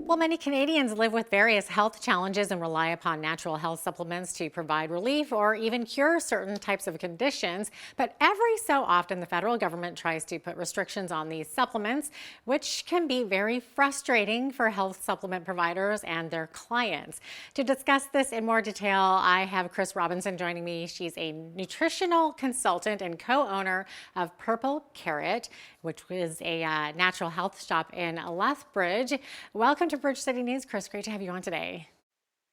Well, many Canadians live with various health challenges and rely upon natural health supplements to provide relief or even cure certain types of conditions. But every so often, the federal government tries to put restrictions on these supplements, which can be very frustrating for health supplement providers and their clients. To discuss this in more detail, I have Cris Robinson joining me. She's a nutritional consultant and co-owner of Purple Carrot, which is a natural health shop in Lethbridge. Welcome to Bridge City News, Cris. Great to have you on today.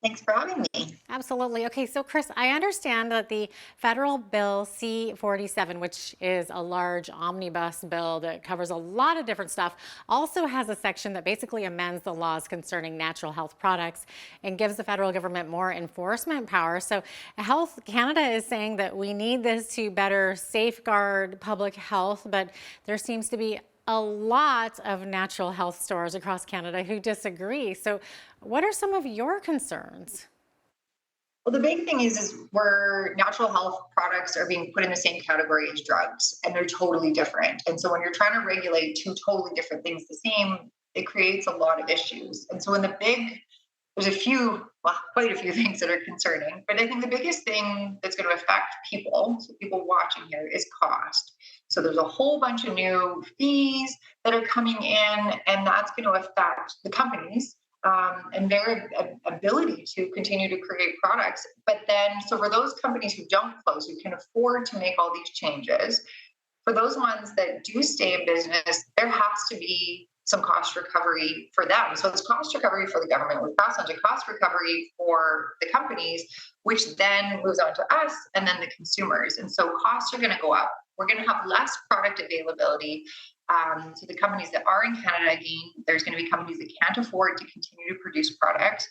Thanks for having me. Absolutely. Okay, so Cris, I understand that the federal bill C-47, which is a large omnibus bill that covers a lot of different stuff, also has a section that basically amends the laws concerning natural health products and gives the federal government more enforcement power. So Health Canada is saying that we need this to better safeguard public health, but there seems to be a lot of natural health stores across Canada who disagree. So what are some of your concerns? Well, the big thing is where natural health products are being put in the same category as drugs, and they're totally different. And so when you're trying to regulate two totally different things the same, it creates a lot of issues. And so there's quite a few things that are concerning, but I think the biggest thing that's going to affect people, so people watching here, is cost. So there's a whole bunch of new fees that are coming in, and that's going to affect the companies and their ability to continue to create products. But then, so for those companies who don't close, who can afford to make all these changes, for those ones that do stay in business, there has to be some cost recovery for them. So it's cost recovery for the government, we pass on to cost recovery for the companies, which then moves on to us and then the consumers. And so costs are going to go up. We're going to have less product availability. So the companies that are in Canada, again, there's going to be companies that can't afford to continue to produce products.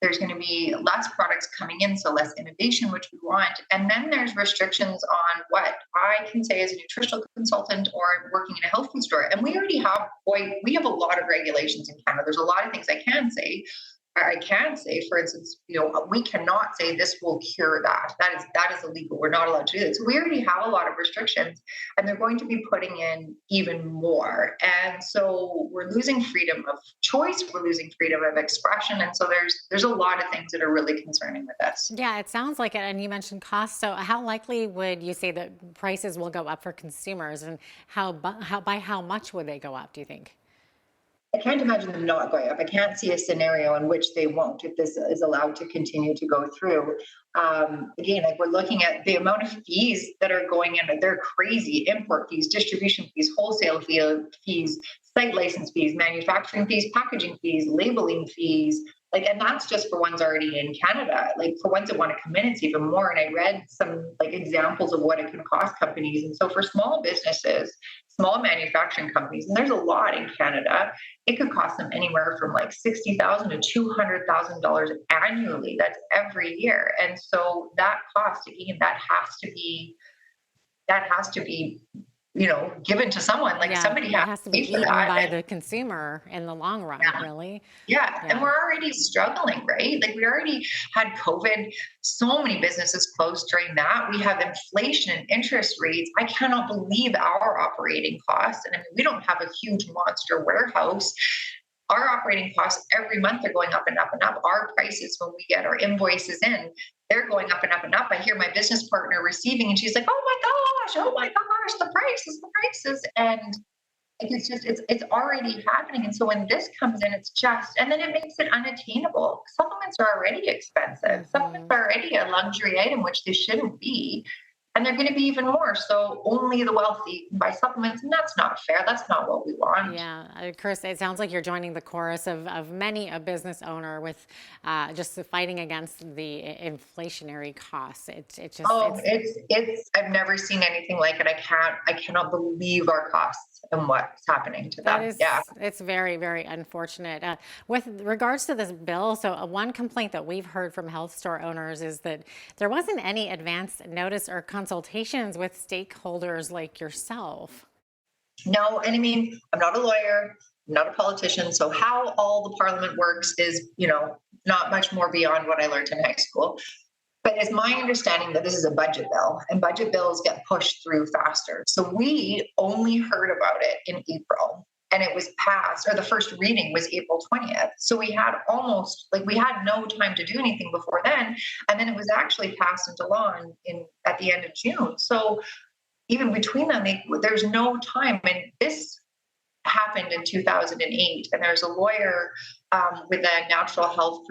There's going to be less products coming in, so less innovation, which we want. And then there's restrictions on what I can say as a nutritional consultant or working in a health food store. And we already have, we have a lot of regulations in Canada. There's a lot of things I can say, for instance, we cannot say this will cure that. That is illegal. We're not allowed to do that. So we already have a lot of restrictions, and they're going to be putting in even more. And so we're losing freedom of choice. We're losing freedom of expression. And so there's a lot of things that are really concerning with this. Yeah, it sounds like it. And you mentioned cost. So how likely would you say that prices will go up for consumers, and by how much would they go up, do you think? I can't imagine them not going up. I can't see a scenario in which they won't if this is allowed to continue to go through. Again, like we're looking at the amount of fees that are going in, they're crazy. Import fees, distribution fees, wholesale fees, site license fees, manufacturing fees, packaging fees, labeling fees. And that's just for ones already in Canada. Like for ones that want to come in, it's even more. And I read some examples of what it can cost companies. And so for small businesses, small manufacturing companies, and there's a lot in Canada, it could cost them anywhere from $60,000 to $200,000 annually. That's every year. And so that cost, again, that has to be given to someone. Yeah, Somebody it has has to to be pay for eaten that. by the consumer in the long run, Yeah. really. Yeah. And Yeah. we're already struggling, right? We already had COVID. So many businesses closed during that. We have inflation and interest rates. I cannot believe our operating costs. And I mean, we don't have a huge monster warehouse. Our operating costs every month are going up and up and up. Our prices, when we get our invoices in, they're going up and up and up. I hear my business partner receiving, and she's like, oh my gosh, the prices. And it's already happening. And so when this comes in, and then it makes it unattainable. Supplements are already expensive. Supplements are already a luxury item, which they shouldn't be. And they're going to be even more. So only the wealthy can buy supplements. And that's not fair. That's not what we want. Yeah, Cris, it sounds like you're joining the chorus of many a business owner with just fighting against the inflationary costs. I've never seen anything like it. I cannot believe our costs and what's happening to them. It's very, very unfortunate. With regards to this bill, so one complaint that we've heard from health store owners is that there wasn't any advance notice or consultations with stakeholders like yourself. No, and I mean, I'm not a lawyer, I'm not a politician. So how all the parliament works is, not much more beyond what I learned in high school. But it's my understanding that this is a budget bill, and budget bills get pushed through faster. So we only heard about it in April. and it was passed, or the first reading was April 20th. So we had we had no time to do anything before then. And then it was actually passed into law at the end of June. So even between them, there's no time. And this happened in 2008, and there's a lawyer with the Natural Health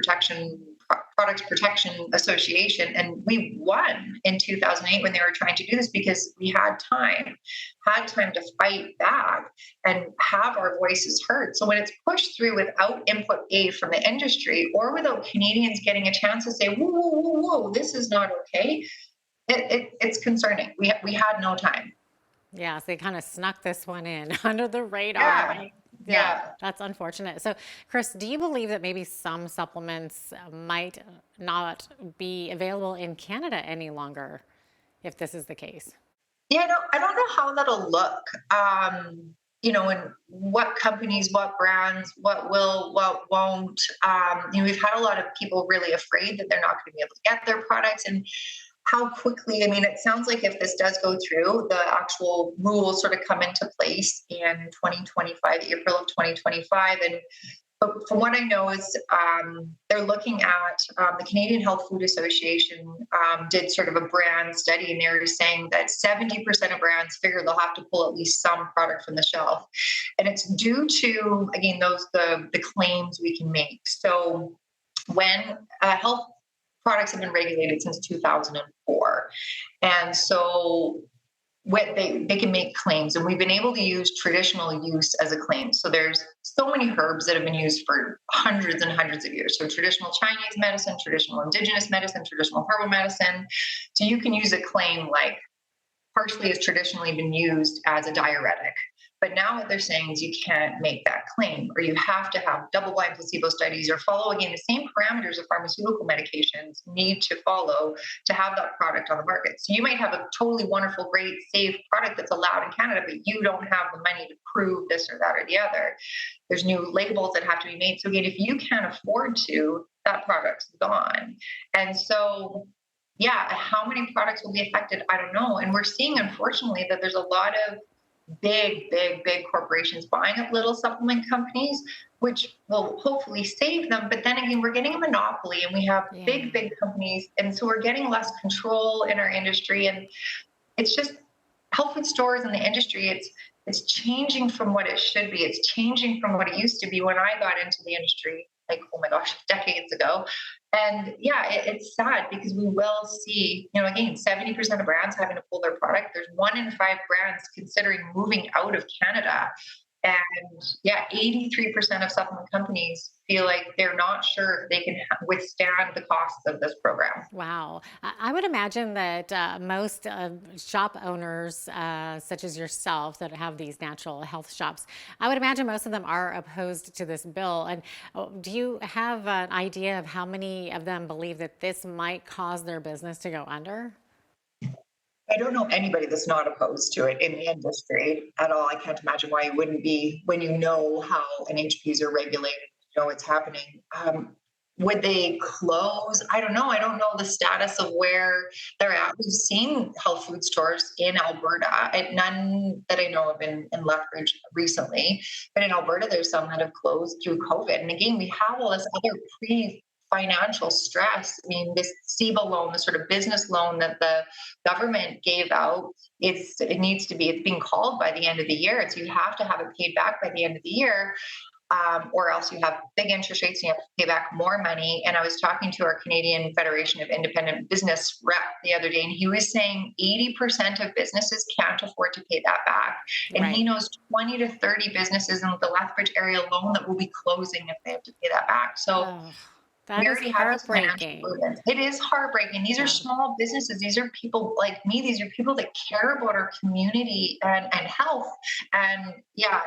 Products Protection Association, and we won in 2008 when they were trying to do this because we had time to fight back and have our voices heard. So when it's pushed through without input from the industry, or without Canadians getting a chance to say, whoa, whoa, whoa, whoa, this is not okay, it's concerning. We had no time. Yeah, so they kind of snuck this one in under the radar. Yeah. Yeah, Yeah. that's unfortunate. So, Cris, do you believe that maybe some supplements might not be available in Canada any longer if this is the case? Yeah, no, I don't know how that'll look. And what companies, what brands, what will, what won't. We've had a lot of people really afraid that they're not going to be able to get their products, and how quickly. I mean, it sounds like if this does go through, the actual rules sort of come into place in 2025, April of 2025. But from what I know is they're looking at the Canadian Health Food Association did sort of a brand study, and they're saying that 70% of brands figure they'll have to pull at least some product from the shelf. And it's due to, again, the claims we can make. So when health products have been regulated since 2004. And so what they can make claims, and we've been able to use traditional use as a claim. So there's so many herbs that have been used for hundreds and hundreds of years. So traditional Chinese medicine, traditional indigenous medicine, traditional herbal medicine. So you can use a claim like parsley has traditionally been used as a diuretic. But now what they're saying is you can't make that claim, or you have to have double-blind placebo studies or follow, again, the same parameters of pharmaceutical medications need to follow to have that product on the market. So you might have a totally wonderful, great, safe product that's allowed in Canada, but you don't have the money to prove this or that or the other. There's new labels that have to be made. So again, if you can't afford to, that product's gone. And so yeah, how many products will be affected? I don't know. And we're seeing, unfortunately, that there's a lot of big corporations buying up little supplement companies, which will hopefully save them. But then again, we're getting a monopoly, and we have big companies. And so we're getting less control in our industry. And it's just health food stores and the industry, it's changing from what it should be. It's changing from what it used to be when I got into the industry, like, oh my gosh, decades ago. And yeah, it's sad because we will see, again, 70% of brands having to pull their product. There's 1 in 5 brands considering moving out of Canada. And yeah, 83% of supplement companies feel like they're not sure if they can withstand the costs of this program. Wow. I would imagine that most shop owners, such as yourself, that have these natural health shops, I would imagine most of them are opposed to this bill. And do you have an idea of how many of them believe that this might cause their business to go under? I don't know anybody that's not opposed to it in the industry at all. I can't imagine why you wouldn't be when you know how NHPs are regulated, it's happening. Would they close? I don't know. I don't know the status of where they're at. We've seen health food stores in Alberta, and none that I know of in Lethbridge recently, but in Alberta, there's some that have closed through COVID. And again, we have all this other financial stress. I mean, this SEBA loan, the sort of business loan that the government gave out, it's being called by the end of the year. So you have to have it paid back by the end of the year. Or else you have big interest rates and you have to pay back more money. And I was talking to our Canadian Federation of Independent Business rep the other day, and he was saying 80% of businesses can't afford to pay that back. And Right. he knows 20 to 30 businesses in the Lethbridge area alone that will be closing if they have to pay that back. So Oh, that we is already have this financial heartbreaking. burden. It is heartbreaking. These are small businesses. These are people like me. These are people that care about our community and health. And yeah,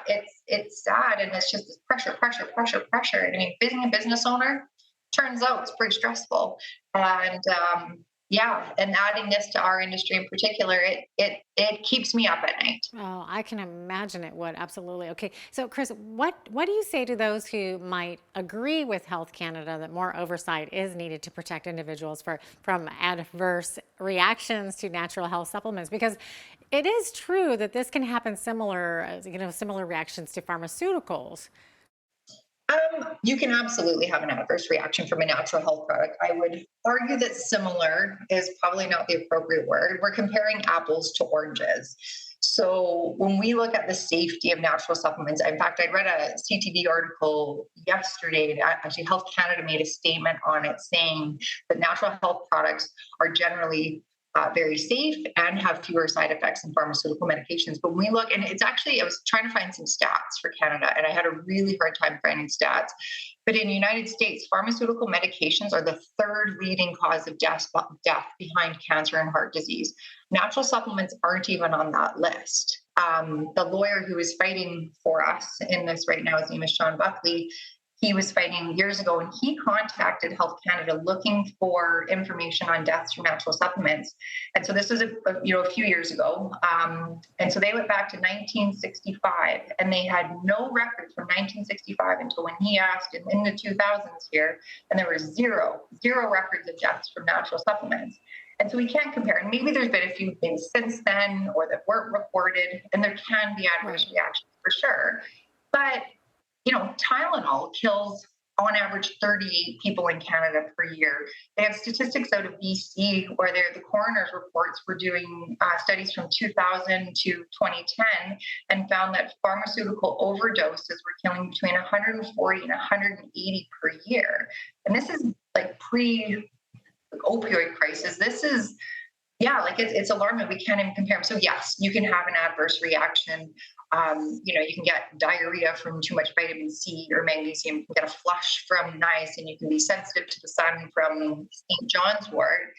it's sad. And it's just this pressure. And I mean, being a business owner, turns out it's pretty stressful. And and adding this to our industry in particular, it keeps me up at night. Oh, I can imagine it would. Absolutely. Okay. So, Cris, what do you say to those who might agree with Health Canada that more oversight is needed to protect individuals from adverse reactions to natural health supplements? Because It is true that this can happen similar reactions to pharmaceuticals. You can absolutely have an adverse reaction from a natural health product. I would argue that similar is probably not the appropriate word. We're comparing apples to oranges. So when we look at the safety of natural supplements, in fact, I read a CTV article yesterday. Actually, Health Canada made a statement on it saying that natural health products are generally very safe and have fewer side effects than pharmaceutical medications. But when we look, and it's actually, I was trying to find some stats for Canada, and I had a really hard time finding stats. But in the United States, pharmaceutical medications are the third leading cause of death behind cancer and heart disease. Natural supplements aren't even on that list. The lawyer who is fighting for us in this right now, his name is Sean Buckley. He was fighting years ago, and he contacted Health Canada looking for information on deaths from natural supplements. And so this was a few years ago. And so they went back to 1965, and they had no records from 1965 until when he asked in the 2000s here, and there were zero records of deaths from natural supplements. And so we can't compare. And maybe there's been a few things since then or that weren't reported, and there can be adverse reactions for sure. But Tylenol kills on average 38 people in Canada per year. They have statistics out of BC where the coroner's reports were doing studies from 2000 to 2010 and found that pharmaceutical overdoses were killing between 140 and 180 per year. And this is like pre-opioid crisis. This is it's alarming. We can't even compare them. So yes, you can have an adverse reaction. You can get diarrhea from too much vitamin C or magnesium. You can get a flush from niacin. You can be sensitive to the sun from St. John's wort,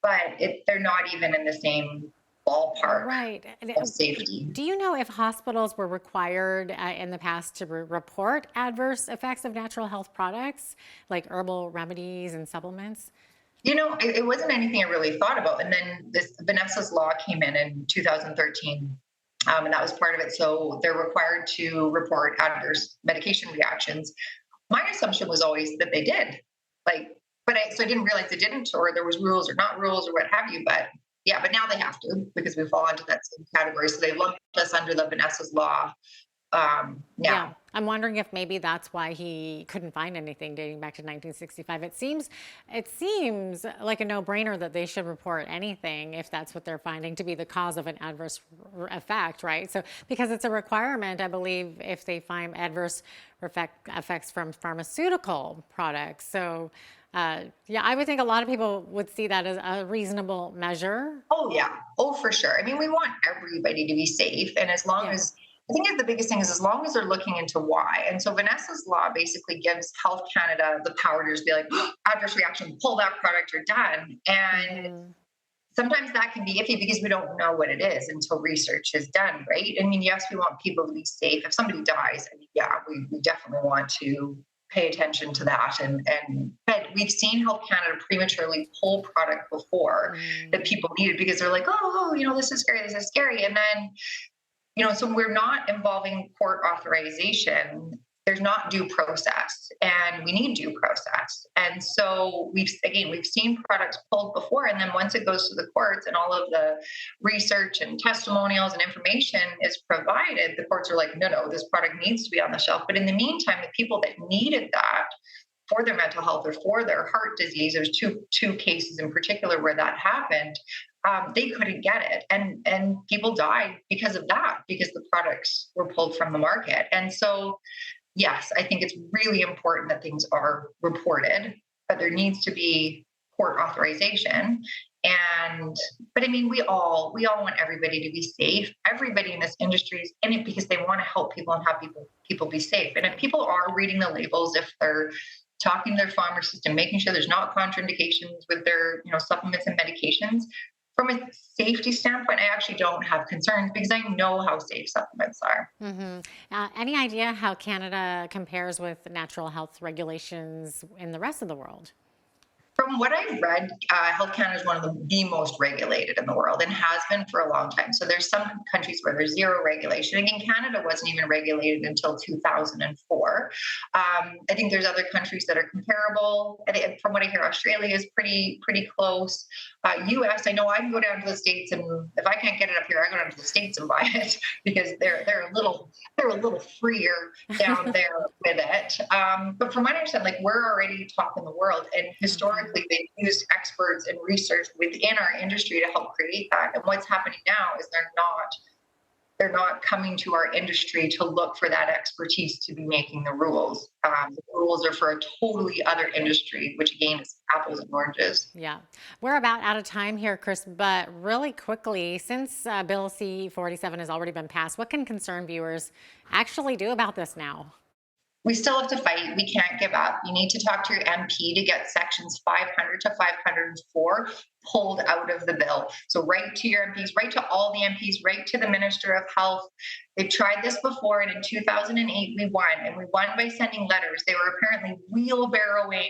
but they're not even in the same ballpark of safety. Do you know if hospitals were required in the past to report adverse effects of natural health products like herbal remedies and supplements? It wasn't anything I really thought about. And then this Vanessa's law came in 2013. And that was part of it. So they're required to report adverse medication reactions. My assumption was always that they did. So I didn't realize they didn't, or there was rules or not rules or what have you. But now they have to because we fall into that same category. So they lumped us under the Vanessa's law. Yeah, I'm wondering if maybe that's why he couldn't find anything dating back to 1965. It seems like a no-brainer that they should report anything if that's what they're finding to be the cause of an adverse effect, right? So because it's a requirement, I believe, if they find adverse effects from pharmaceutical products. So I would think a lot of people would see that as a reasonable measure. Oh yeah, for sure. I mean, we want everybody to be safe, and as long as I think the biggest thing is as long as they're looking into why. And so Vanessa's law basically gives Health Canada the power to just be like, adverse reaction, pull that product, you're done. And sometimes that can be iffy because we don't know what it is until research is done, right? I mean, yes, we want people to be safe. If somebody dies, we definitely want to pay attention to that. But we've seen Health Canada prematurely pull product before that people needed because they're like, this is scary. And then so we're not involving court authorization. There's not due process, and we need due process. And so we've seen products pulled before, and then once it goes to the courts and all of the research and testimonials and information is provided, the courts are like, no, this product needs to be on the shelf. But in the meantime, the people that needed that for their mental health or for their heart disease, there's two cases in particular where that happened. They couldn't get it, and people died because of that, because the products were pulled from the market. And so, yes, I think it's really important that things are reported, but there needs to be court authorization. But I mean, we all want everybody to be safe. Everybody in this industry is in it because they want to help people and have people be safe. And if people are reading the labels, if they're talking to their pharmacist and making sure there's not contraindications with their supplements and medications, from a safety standpoint, I actually don't have concerns because I know how safe supplements are. Any idea how Canada compares with natural health regulations in the rest of the world? From what I've read, Health Canada is one of the most regulated in the world and has been for a long time. So there's some countries where there's zero regulation. Again, Canada wasn't even regulated until 2004. I think there's other countries that are comparable. I think, from what I hear, Australia is pretty close. U.S. I know I can go down to the States, and if I can't get it up here, I go down to the States and buy it because they're a little freer down there with it. But from what I understand, like we're already top in the world, and historically they've used experts and research within our industry to help create that. And what's happening now is they're not coming to our industry to look for that expertise to be making the rules. The rules are for a totally other industry, which again is apples and oranges. Yeah, we're about out of time here, Cris, but really quickly, since Bill C-47 has already been passed, what can concerned viewers actually do about this now? We still have to fight. We can't give up. You need to talk to your MP to get sections 500 to 504 pulled out of the bill. So write to your MPs, write to all the MPs, write to the Minister of Health. They've tried this before, and in 2008 we won, and we won by sending letters. They were apparently wheelbarrowing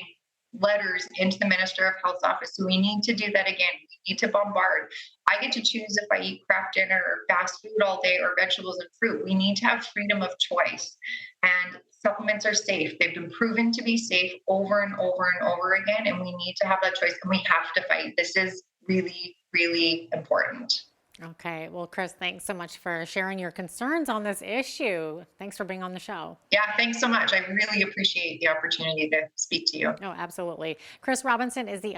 letters into the Minister of Health's office. So we need to do that again. We need to bombard. I get to choose if I eat craft dinner or fast food all day or vegetables and fruit. We need to have freedom of choice. And supplements are safe. They've been proven to be safe over and over and over again. And we need to have that choice, and we have to fight. This is really important. Okay, well, Cris, thanks so much for sharing your concerns on this issue. Thanks for being on the show. Yeah, thanks so much. I really appreciate the opportunity to speak to you. Oh, absolutely. Cris Robinson is the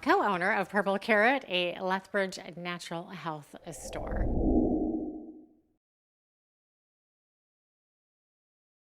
co-owner of Purple Carrot, a Lethbridge natural health store.